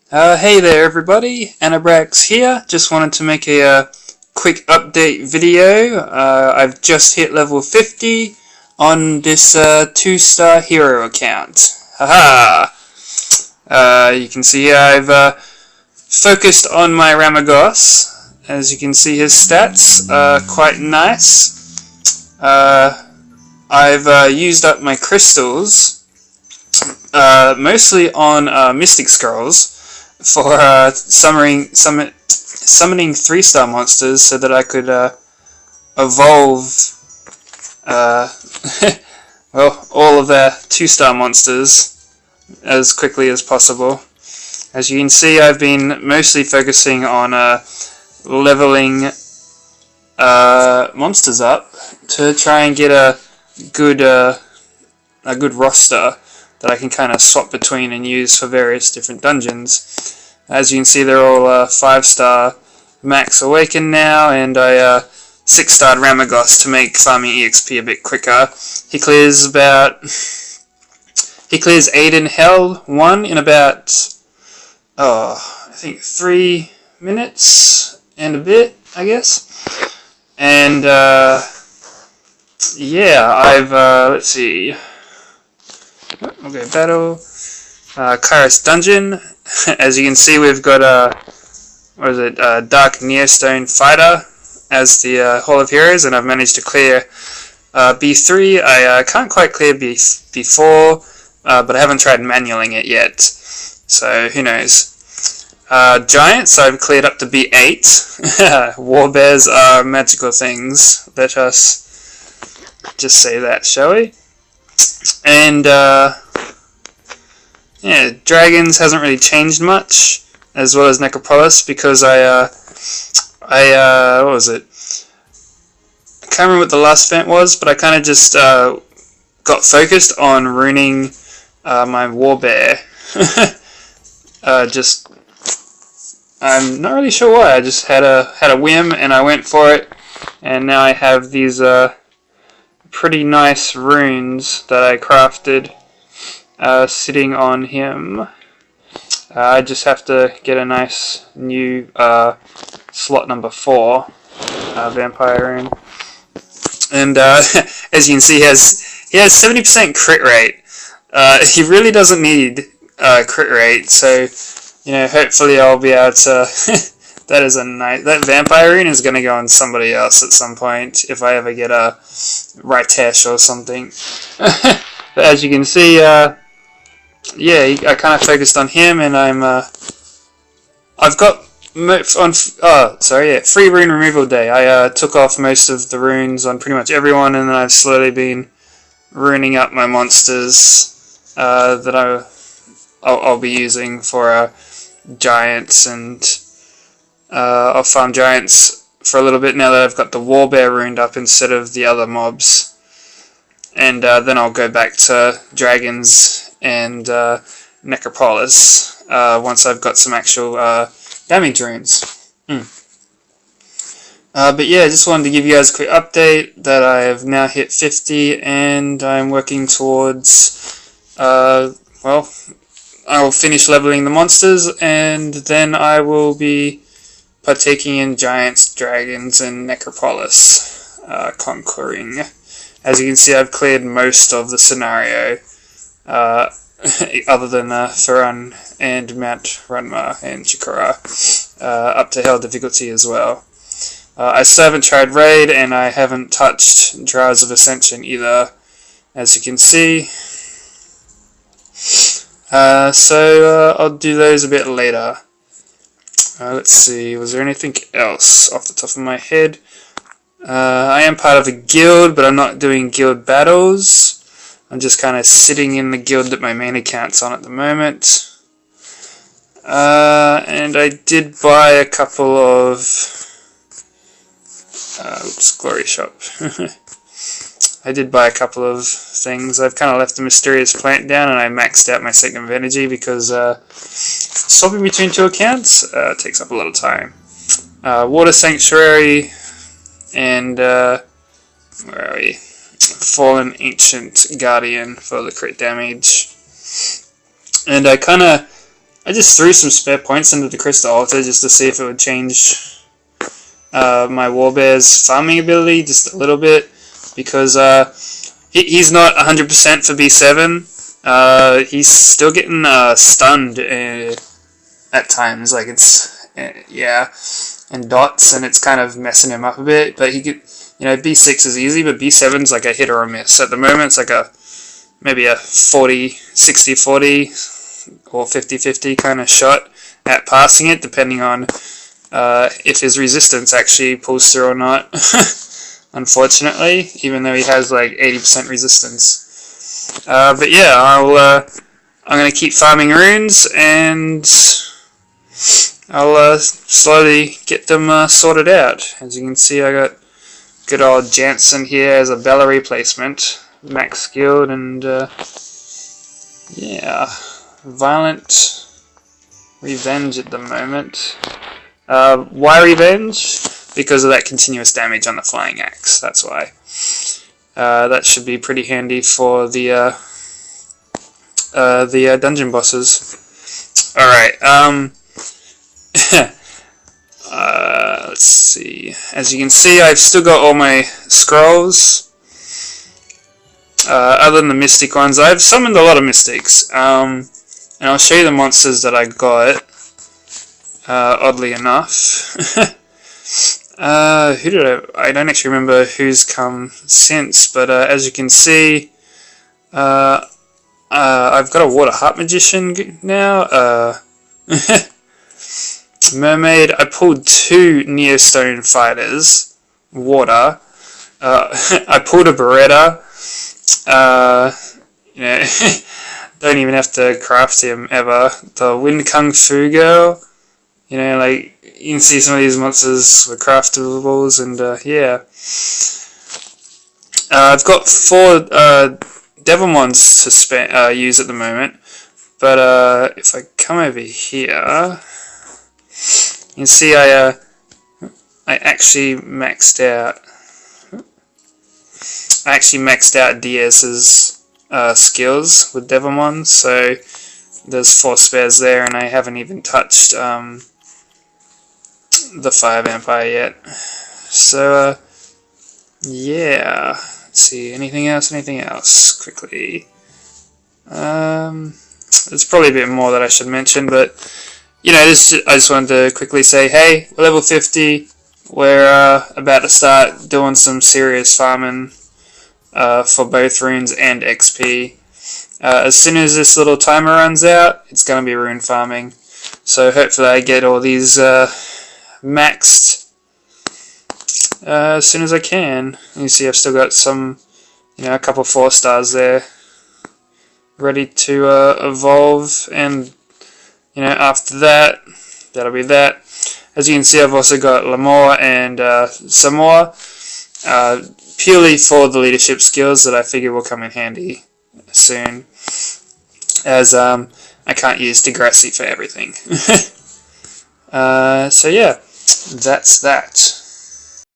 Hey there everybody, Anabrax here. Just wanted to make a quick update video. I've just hit level 50 on this 2-star hero account. Haha! You can see here I've focused on my Ramagos. As you can see, his stats are quite nice. I've used up my crystals, mostly on Mystic Scrolls, for summoning 3-star monsters so that I could evolve well, all of the 2-star monsters as quickly as possible. As you can see, I've been mostly focusing on leveling monsters up to try and get a good roster that I can kind of swap between and use for various different dungeons. As you can see, they're all 5-star max awakened now, and I 6-starred Ramagos to make farming EXP a bit quicker. He clears 8 in Hell 1 in about I think 3 minutes and a bit, I guess. And yeah, I've let's see. Okay, battle. Kairos Dungeon. As you can see, we've got Dark Neostone Fighter as the Hall of Heroes, and I've managed to clear B3. I can't quite clear B4, but I haven't tried manualing it yet, so who knows. Giants, I've cleared up to B8. Warbears are magical things. Let us just say that, shall we? And yeah, Dragons hasn't really changed much, as well as Necropolis, because what was it? I can't remember what the last event was, but I kind of just got focused on ruining my Warbear. I'm not really sure why. I just had a whim and I went for it, and now I have these pretty nice runes that I crafted sitting on him. I just have to get a nice new slot number 4 vampire rune, and as you can see, he has 70% crit rate. He really doesn't need crit rate, so you know, hopefully I'll be able to. That vampire rune is going to go on somebody else at some point if I ever get a Ritesh or something. But as you can see, yeah, I kind of focused on him, and I've got free rune removal day. I took off most of the runes on pretty much everyone, and then I've slowly been ruining up my monsters that I'll be using for giants, and I'll farm giants for a little bit now that I've got the Warbear runed up instead of the other mobs, and then I'll go back to dragons and Necropolis once I've got some actual damage runes. But yeah, I just wanted to give you guys a quick update that I have now hit 50, and I'm working towards well, I will finish leveling the monsters, and then I will be partaking in Giants, Dragons, and Necropolis conquering. As you can see, I've cleared most of the scenario, other than Farun and Mount Ranma and Chikora, up to Hell difficulty as well. I still haven't tried Raid, and I haven't touched Trials of Ascension either, as you can see. So I'll do those a bit later. Let's see, was there anything else off the top of my head? I am part of a guild, but I'm not doing guild battles. I'm just kind of sitting in the guild that my main account's on at the moment. And I did buy a couple of Glory Shop. I did buy a couple of things. I've kind of left the Mysterious Plant down, and I maxed out my Signum of Energy because swapping between 2 accounts takes up a lot of time. Water Sanctuary and where are we? Fallen Ancient Guardian for the crit damage. And I kind of I just threw some spare points into the crystal altar just to see if it would change my warbear's farming ability just a little bit, because he's not 100% for B7. He's still getting stunned at times, like it's yeah, and dots, and it's kind of messing him up a bit. But he could, B6 is easy, but B7's like a hit or a miss. At the moment, it's like maybe a 60-40 or 50-50 kind of shot at passing it, depending on if his resistance actually pulls through or not. Unfortunately, even though he has like 80% resistance. But yeah, I'm gonna keep farming runes, and I'll slowly get them sorted out. As you can see, I got good old Jansen here as a Bella replacement, max skilled, and yeah, violent revenge at the moment. Why revenge? Because of that continuous damage on the flying axe. That's why. That should be pretty handy for the dungeon bosses. All right. Let's see. As you can see, I've still got all my scrolls. Other than the mystic ones, I've summoned a lot of mystics. And I'll show you the monsters that I got. Oddly enough. Who did I don't actually remember who's come since, but as you can see, I've got a water heart magician now. Mermaid. I pulled 2 Neostone fighters. Water. I pulled a Beretta. Don't even have to craft him ever. The Wind Kung Fu girl. Like, you can see some of these monsters were craftables, and yeah. I've got 4 Devilmons to use at the moment, but if I come over here, you can see I actually maxed out. I actually maxed out DS's skills with Devilmon, so there's 4 spares there, and I haven't even touched the Fire Vampire yet. So yeah, let's see, anything else quickly. There's probably a bit more that I should mention, but I just wanted to quickly say, hey, we're level 50, we're about to start doing some serious farming for both runes and XP. As soon as this little timer runs out, it's going to be rune farming, so hopefully I get all these maxed as soon as I can. You see I've still got some, a couple 4 stars there ready to evolve, and after that, that'll be that. As you can see, I've also got Lamore and Samoa, purely for the leadership skills that I figure will come in handy soon, as I can't use Degrassi for everything. So yeah, that's that.